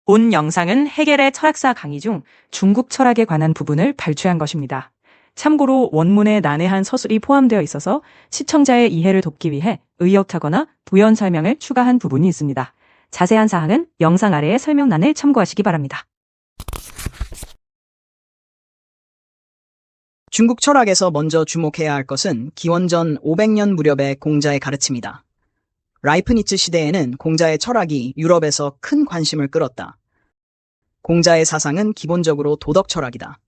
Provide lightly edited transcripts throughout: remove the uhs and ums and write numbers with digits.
본 영상은 해겔의 철학사 강의 중 중국 철학에 관한 부분을 발췌한 것입니다. 참고로 원문에 난해한 서술이 포함되어 있어서 시청자의 이해를 돕기 위해 의역하거나 부연 설명을 추가한 부분이 있습니다. 자세한 사항은 영상 아래의 설명란을 참고하시기 바랍니다. 중국 철학에서 먼저 주목해야 할 것은 기원전 500년 무렵의 공자의 가르침이다. 라이프니츠 시대에는 공자의 철학이 유럽에서 큰 관심을 끌었다. 공자의 사상은 기본적으로 도덕 철학이다.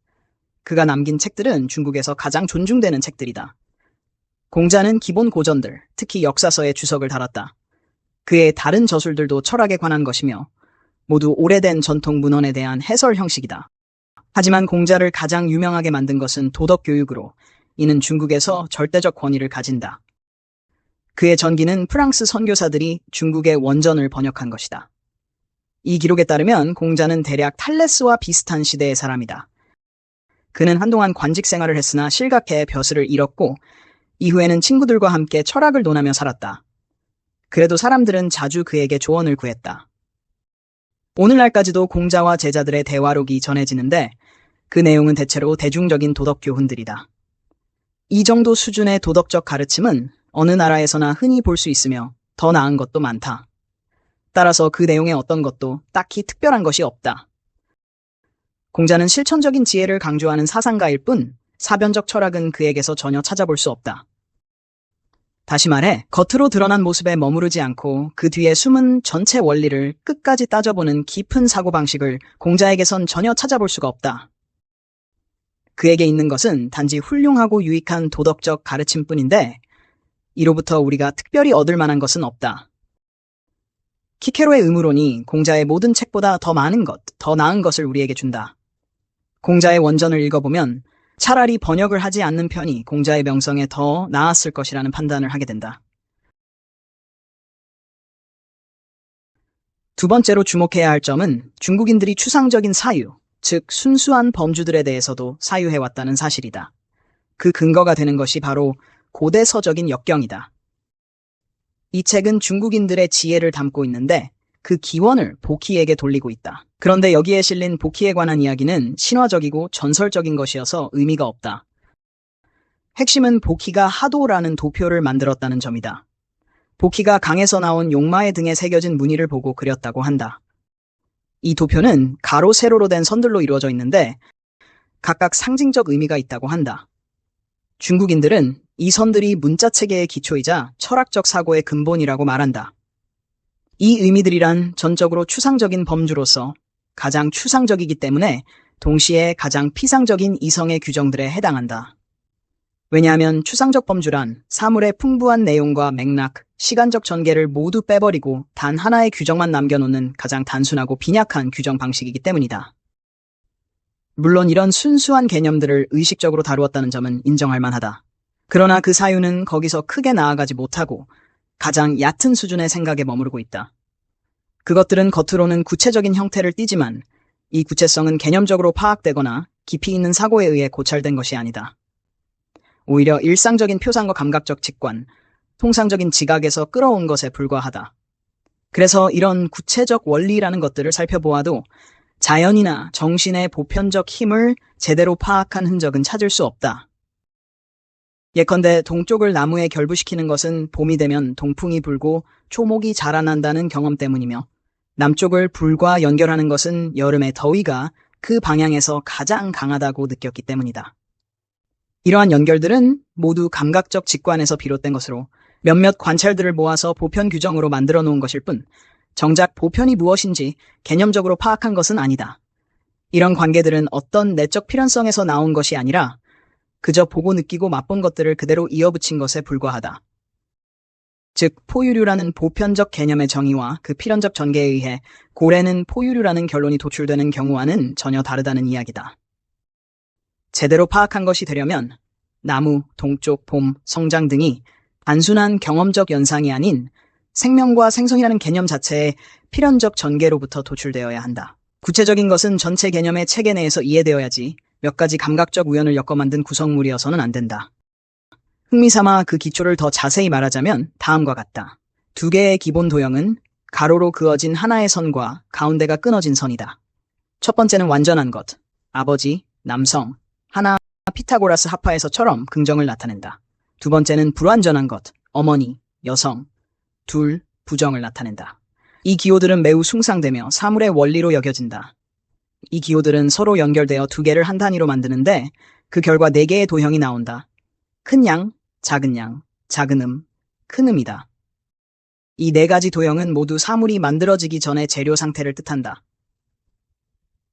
그가 남긴 책들은 중국에서 가장 존중되는 책들이다. 공자는 기본 고전들, 특히 역사서에 주석을 달았다. 그의 다른 저술들도 철학에 관한 것이며 모두 오래된 전통 문헌에 대한 해설 형식이다. 하지만 공자를 가장 유명하게 만든 것은 도덕 교육으로 이는 중국에서 절대적 권위를 가진다. 그의 전기는 프랑스 선교사들이 중국의 원전을 번역한 것이다. 이 기록에 따르면 공자는 대략 탈레스와 비슷한 시대의 사람이다. 그는 한동안 관직 생활을 했으나 실각해의 벼슬을 잃었고 이후에는 친구들과 함께 철학을 논하며 살았다. 그래도 사람들은 자주 그에게 조언을 구했다. 오늘날까지도 공자와 제자들의 대화록이 전해지는데 그 내용은 대체로 대중적인 도덕 교훈들이다. 이 정도 수준의 도덕적 가르침은 어느 나라에서나 흔히 볼 수 있으며 더 나은 것도 많다. 따라서 그 내용의 어떤 것도 딱히 특별한 것이 없다. 공자는 실천적인 지혜를 강조하는 사상가일 뿐 사변적 철학은 그에게서 전혀 찾아볼 수 없다. 다시 말해 겉으로 드러난 모습에 머무르지 않고 그 뒤에 숨은 전체 원리를 끝까지 따져보는 깊은 사고방식을 공자에게선 전혀 찾아볼 수가 없다. 그에게 있는 것은 단지 훌륭하고 유익한 도덕적 가르침뿐인데 이로부터 우리가 특별히 얻을 만한 것은 없다. 키케로의 의무론이 공자의 모든 책보다 더 많은 것, 더 나은 것을 우리에게 준다. 공자의 원전을 읽어보면 차라리 번역을 하지 않는 편이 공자의 명성에 더 나았을 것이라는 판단을 하게 된다. 두 번째로 주목해야 할 점은 중국인들이 추상적인 사유, 즉 순수한 범주들에 대해서도 사유해왔다는 사실이다. 그 근거가 되는 것이 바로 고대서적인 역경이다. 이 책은 중국인들의 지혜를 담고 있는데 그 기원을 보키에게 돌리고 있다. 그런데 여기에 실린 보키에 관한 이야기는 신화적이고 전설적인 것이어서 의미가 없다. 핵심은 보키가 하도라는 도표를 만들었다는 점이다. 보키가 강에서 나온 용마의 등에 새겨진 무늬를 보고 그렸다고 한다. 이 도표는 가로 세로로 된 선들로 이루어져 있는데 각각 상징적 의미가 있다고 한다. 중국인들은 이 선들이 문자체계의 기초이자 철학적 사고의 근본이라고 말한다. 이 의미들이란 전적으로 추상적인 범주로서 가장 추상적이기 때문에 동시에 가장 피상적인 이성의 규정들에 해당한다. 왜냐하면 추상적 범주란 사물의 풍부한 내용과 맥락, 시간적 전개를 모두 빼버리고 단 하나의 규정만 남겨놓는 가장 단순하고 빈약한 규정 방식이기 때문이다. 물론 이런 순수한 개념들을 의식적으로 다루었다는 점은 인정할 만하다. 그러나 그 사유는 거기서 크게 나아가지 못하고 가장 얕은 수준의 생각에 머무르고 있다. 그것들은 겉으로는 구체적인 형태를 띠지만 이 구체성은 개념적으로 파악되거나 깊이 있는 사고에 의해 고찰된 것이 아니다. 오히려 일상적인 표상과 감각적 직관, 통상적인 지각에서 끌어온 것에 불과하다. 그래서 이런 구체적 원리라는 것들을 살펴보아도 자연이나 정신의 보편적 힘을 제대로 파악한 흔적은 찾을 수 없다. 예컨대 동쪽을 나무에 결부시키는 것은 봄이 되면 동풍이 불고 초목이 자라난다는 경험 때문이며 남쪽을 불과 연결하는 것은 여름의 더위가 그 방향에서 가장 강하다고 느꼈기 때문이다. 이러한 연결들은 모두 감각적 직관에서 비롯된 것으로 몇몇 관찰들을 모아서 보편 규정으로 만들어 놓은 것일 뿐 정작 보편이 무엇인지 개념적으로 파악한 것은 아니다. 이런 관계들은 어떤 내적 필연성에서 나온 것이 아니라 그저 보고 느끼고 맛본 것들을 그대로 이어붙인 것에 불과하다. 즉 포유류라는 보편적 개념의 정의와 그 필연적 전개에 의해 고래는 포유류라는 결론이 도출되는 경우와는 전혀 다르다는 이야기다. 제대로 파악한 것이 되려면 나무, 동쪽, 봄, 성장 등이 단순한 경험적 연상이 아닌 생명과 생성이라는 개념 자체의 필연적 전개로부터 도출되어야 한다. 구체적인 것은 전체 개념의 체계 내에서 이해되어야지 몇 가지 감각적 우연을 엮어 만든 구성물이어서는 안 된다. 흥미삼아 그 기초를 더 자세히 말하자면 다음과 같다. 두 개의 기본 도형은 가로로 그어진 하나의 선과 가운데가 끊어진 선이다. 첫 번째는 완전한 것, 아버지, 남성, 하나 피타고라스 합파에서처럼 긍정을 나타낸다. 두 번째는 불완전한 것, 어머니, 여성, 둘, 부정을 나타낸다. 이 기호들은 매우 숭상되며 사물의 원리로 여겨진다. 이 기호들은 서로 연결되어 두 개를 한 단위로 만드는데 그 결과 네 개의 도형이 나온다. 큰 양, 작은 양, 작은 큰 음이다. 이 네 가지 도형은 모두 사물이 만들어지기 전의 재료 상태를 뜻한다.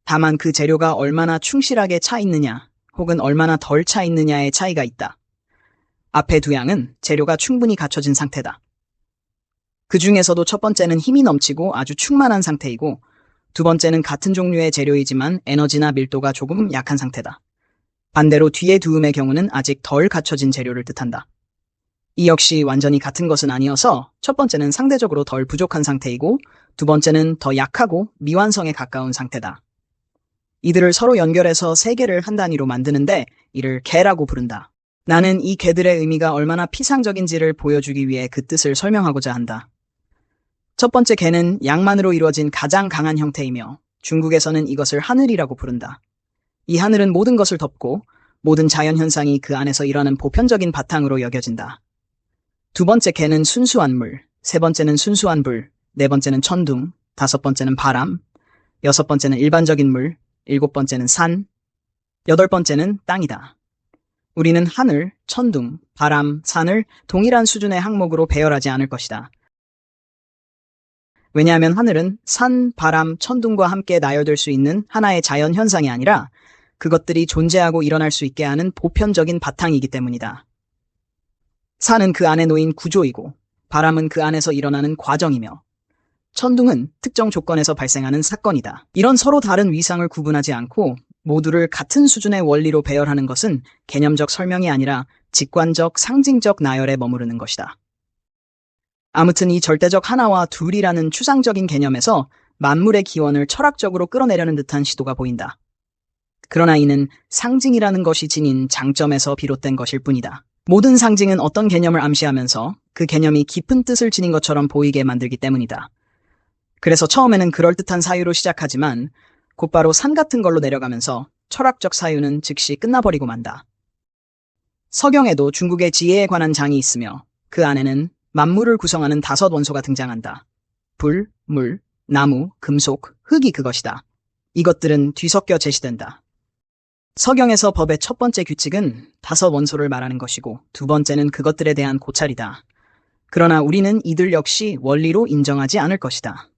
다만 그 재료가 얼마나 충실하게 차 있느냐 혹은 얼마나 덜 차 있느냐의 차이가 있다. 앞의 두 양은 재료가 충분히 갖춰진 상태다. 그 중에서도 첫 번째는 힘이 넘치고 아주 충만한 상태이고 두 번째는 같은 종류의 재료이지만 에너지나 밀도가 조금 약한 상태다. 반대로 뒤의 두 음의 경우는 아직 덜 갖춰진 재료를 뜻한다. 이 역시 완전히 같은 것은 아니어서 첫 번째는 상대적으로 덜 부족한 상태이고 두 번째는 더 약하고 미완성에 가까운 상태다. 이들을 서로 연결해서 세 개를 한 단위로 만드는데 이를 개라고 부른다. 나는 이 개들의 의미가 얼마나 피상적인지를 보여주기 위해 그 뜻을 설명하고자 한다. 첫 번째 개는 양만으로 이루어진 가장 강한 형태이며 중국에서는 이것을 하늘이라고 부른다. 이 하늘은 모든 것을 덮고 모든 자연현상이 그 안에서 일어나는 보편적인 바탕으로 여겨진다. 두 번째 개는 순수한 물, 세 번째는 순수한 불, 네 번째는 천둥, 다섯 번째는 바람, 여섯 번째는 일반적인 물, 일곱 번째는 산, 여덟 번째는 땅이다. 우리는 하늘, 천둥, 바람, 산을 동일한 수준의 항목으로 배열하지 않을 것이다. 왜냐하면 하늘은 산, 바람, 천둥과 함께 나열될 수 있는 하나의 자연 현상이 아니라 그것들이 존재하고 일어날 수 있게 하는 보편적인 바탕이기 때문이다. 산은 그 안에 놓인 구조이고 바람은 그 안에서 일어나는 과정이며 천둥은 특정 조건에서 발생하는 사건이다. 이런 서로 다른 위상을 구분하지 않고 모두를 같은 수준의 원리로 배열하는 것은 개념적 설명이 아니라 직관적, 상징적 나열에 머무르는 것이다. 아무튼 이 절대적 하나와 둘이라는 추상적인 개념에서 만물의 기원을 철학적으로 끌어내려는 듯한 시도가 보인다. 그러나 이는 상징이라는 것이 지닌 장점에서 비롯된 것일 뿐이다. 모든 상징은 어떤 개념을 암시하면서 그 개념이 깊은 뜻을 지닌 것처럼 보이게 만들기 때문이다. 그래서 처음에는 그럴듯한 사유로 시작하지만 곧바로 산 같은 걸로 내려가면서 철학적 사유는 즉시 끝나버리고 만다. 서경에도 중국의 지혜에 관한 장이 있으며 그 안에는 만물을 구성하는 5 원소가 등장한다. 불, 물, 나무, 금속, 흙이 그것이다. 이것들은 뒤섞여 제시된다. 서경에서 법의 첫 번째 규칙은 5 원소를 말하는 것이고 두 번째는 그것들에 대한 고찰이다. 그러나 우리는 이들 역시 원리로 인정하지 않을 것이다.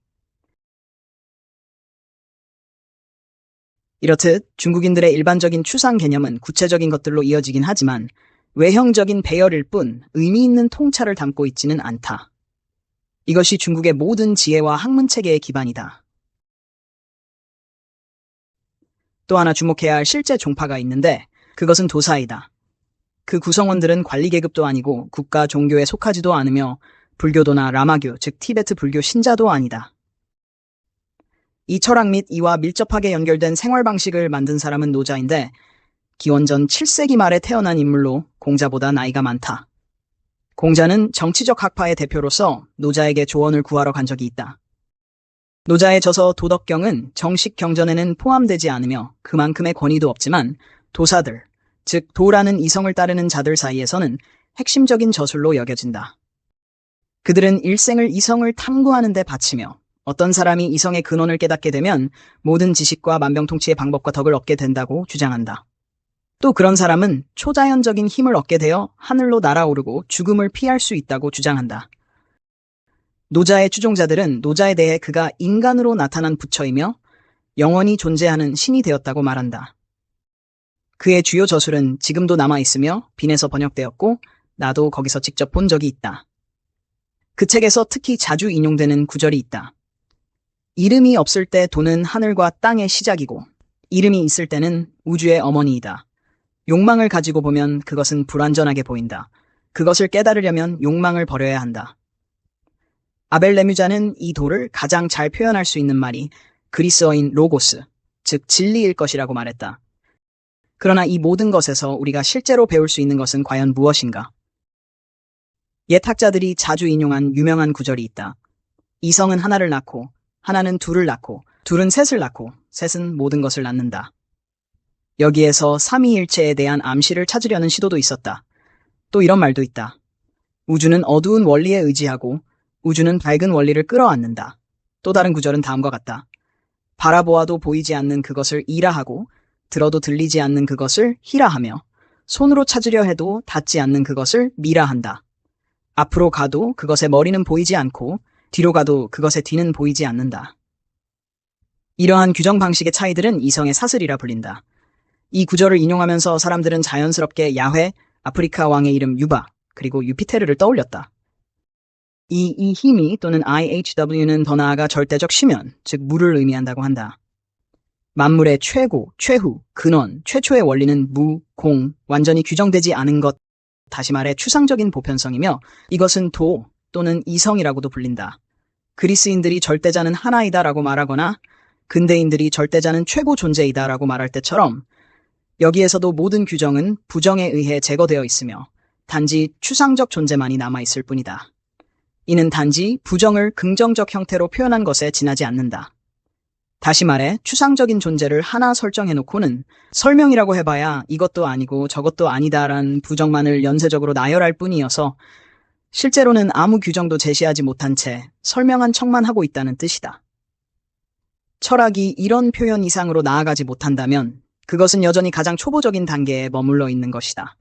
이렇듯 중국인들의 일반적인 추상 개념은 구체적인 것들로 이어지긴 하지만 외형적인 배열일 뿐 의미 있는 통찰을 담고 있지는 않다. 이것이 중국의 모든 지혜와 학문 체계의 기반이다. 또 하나 주목해야 할 실제 종파가 있는데 그것은 도사이다. 그 구성원들은 관리 계급도 아니고 국가 종교에 속하지도 않으며 불교도나 라마교, 즉 티베트 불교 신자도 아니다. 이 철학 및 이와 밀접하게 연결된 생활 방식을 만든 사람은 노자인데 기원전 7세기 말에 태어난 인물로 공자보다 나이가 많다. 공자는 정치적 학파의 대표로서 노자에게 조언을 구하러 간 적이 있다. 노자의 저서 도덕경은 정식 경전에는 포함되지 않으며 그만큼의 권위도 없지만 도사들, 즉 도라는 이성을 따르는 자들 사이에서는 핵심적인 저술로 여겨진다. 그들은 일생을 이성을 탐구하는 데 바치며 어떤 사람이 이성의 근원을 깨닫게 되면 모든 지식과 만병통치의 방법과 덕을 얻게 된다고 주장한다. 또 그런 사람은 초자연적인 힘을 얻게 되어 하늘로 날아오르고 죽음을 피할 수 있다고 주장한다. 노자의 추종자들은 노자에 대해 그가 인간으로 나타난 부처이며 영원히 존재하는 신이 되었다고 말한다. 그의 주요 저술은 지금도 남아있으며 빈에서 번역되었고 나도 거기서 직접 본 적이 있다. 그 책에서 특히 자주 인용되는 구절이 있다. 이름이 없을 때 도는 하늘과 땅의 시작이고 이름이 있을 때는 우주의 어머니이다. 욕망을 가지고 보면 그것은 불완전하게 보인다. 그것을 깨달으려면 욕망을 버려야 한다. 아벨 레뮤자는 이 도를 가장 잘 표현할 수 있는 말이 그리스어인 로고스, 즉 진리일 것이라고 말했다. 그러나 이 모든 것에서 우리가 실제로 배울 수 있는 것은 과연 무엇인가? 옛 학자들이 자주 인용한 유명한 구절이 있다. 이성은 하나를 낳고, 하나는 둘을 낳고, 둘은 셋을 낳고, 셋은 모든 것을 낳는다. 여기에서 삼위일체에 대한 암시를 찾으려는 시도도 있었다. 또 이런 말도 있다. 우주는 어두운 원리에 의지하고 우주는 밝은 원리를 끌어안는다. 또 다른 구절은 다음과 같다. 바라보아도 보이지 않는 그것을 이라하고 들어도 들리지 않는 그것을 희라하며 손으로 찾으려 해도 닿지 않는 그것을 미라한다. 앞으로 가도 그것의 머리는 보이지 않고 뒤로 가도 그것의 뒤는 보이지 않는다. 이러한 규정 방식의 차이들은 이성의 사슬이라 불린다. 이 구절을 인용하면서 사람들은 자연스럽게 야훼, 아프리카 왕의 이름 유바, 그리고 유피테르를 떠올렸다. 이 힘이 또는 IHW는 더 나아가 절대적 심연, 즉 물을 의미한다고 한다. 만물의 최고, 최후, 근원, 최초의 원리는 무, 공, 완전히 규정되지 않은 것, 다시 말해 추상적인 보편성이며 이것은 도 또는 이성이라고도 불린다. 그리스인들이 절대자는 하나이다라고 말하거나 근대인들이 절대자는 최고 존재이다라고 말할 때처럼 여기에서도 모든 규정은 부정에 의해 제거되어 있으며 단지 추상적 존재만이 남아있을 뿐이다. 이는 단지 부정을 긍정적 형태로 표현한 것에 지나지 않는다. 다시 말해 추상적인 존재를 하나 설정해놓고는 설명이라고 해봐야 이것도 아니고 저것도 아니다라는 부정만을 연쇄적으로 나열할 뿐이어서 실제로는 아무 규정도 제시하지 못한 채 설명한 척만 하고 있다는 뜻이다. 철학이 이런 표현 이상으로 나아가지 못한다면 그것은 여전히 가장 초보적인 단계에 머물러 있는 것이다.